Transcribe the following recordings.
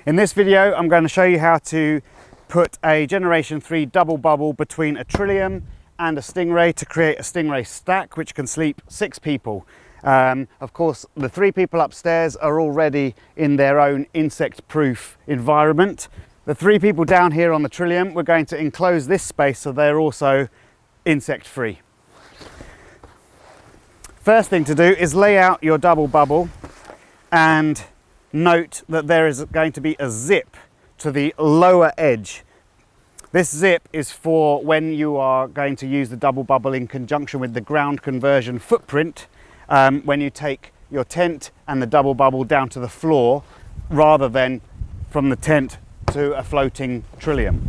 In this video, I'm going to show you how to put a Generation 3 double bubble between a Trillium and a Stingray to create a Stingray stack which can sleep 6 people. Of course, the 3 people upstairs are already in their own insect-proof environment. The 3 people down here on the Trillium, we're going to enclose this space so they're also insect-free. First thing to do is lay out your double bubble and note that there is going to be a zip to the lower edge. This zip is for when you are going to use the double bubble in conjunction with the ground conversion footprint, when you take your tent and the double bubble down to the floor rather than from the tent to a floating Trillium.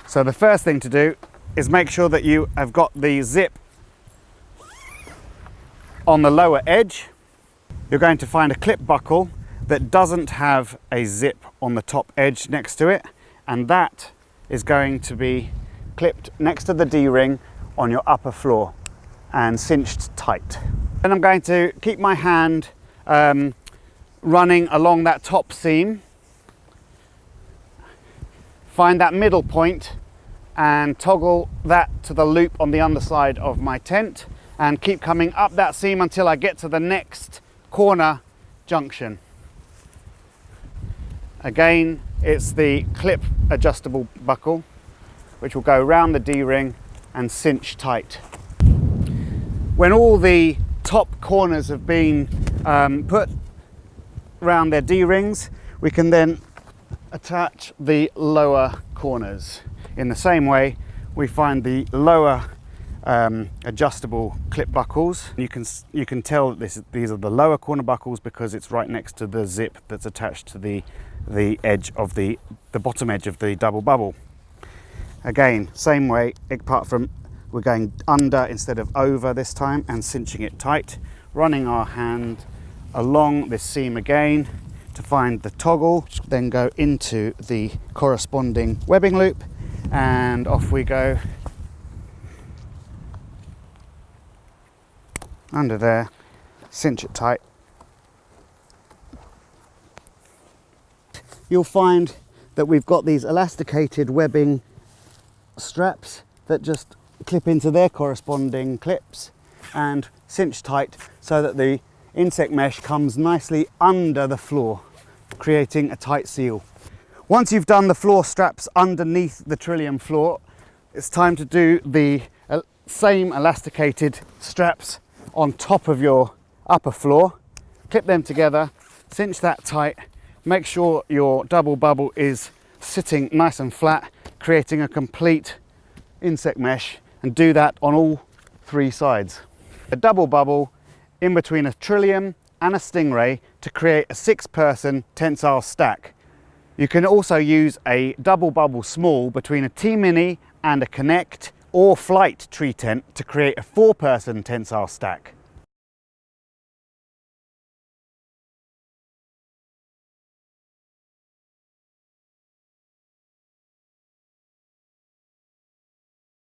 So the first thing to do is make sure that you have got the zip on the lower edge. You're going to find a clip buckle that doesn't have a zip on the top edge next to it, and that is going to be clipped next to the D-ring on your upper floor and cinched tight. Then I'm going to keep my hand running along that top seam, find that middle point and toggle that to the loop on the underside of my tent, and keep coming up that seam until I get to the next corner junction. Again, it's the clip adjustable buckle which will go around the D-ring and cinch tight. When all the top corners have been put around their D-rings, we can then attach the lower corners. In the same way, we find the lower adjustable clip buckles. You can tell that these are the lower corner buckles because it's right next to the zip that's attached to the edge of the bottom edge of the double bubble. Again, same way, apart from we're going under instead of over this time and cinching it tight, running our hand along this seam again to find the toggle, then go into the corresponding webbing loop, and off we go under there, cinch it tight. You'll find that we've got these elasticated webbing straps that just clip into their corresponding clips and cinch tight so that the insect mesh comes nicely under the floor, creating a tight seal. Once you've done the floor straps underneath the Trillium floor, it's time to do the same elasticated straps on top of your upper floor. Clip them together, cinch that tight, make sure your double bubble is sitting nice and flat, creating a complete insect mesh, and do that on all 3 sides. A double bubble in between a Trillium and a Stingray to create a 6-person tensile stack. You can also use a double bubble small between a T-Mini and a Connect or Flight tree tent to create a 4-person tensile stack.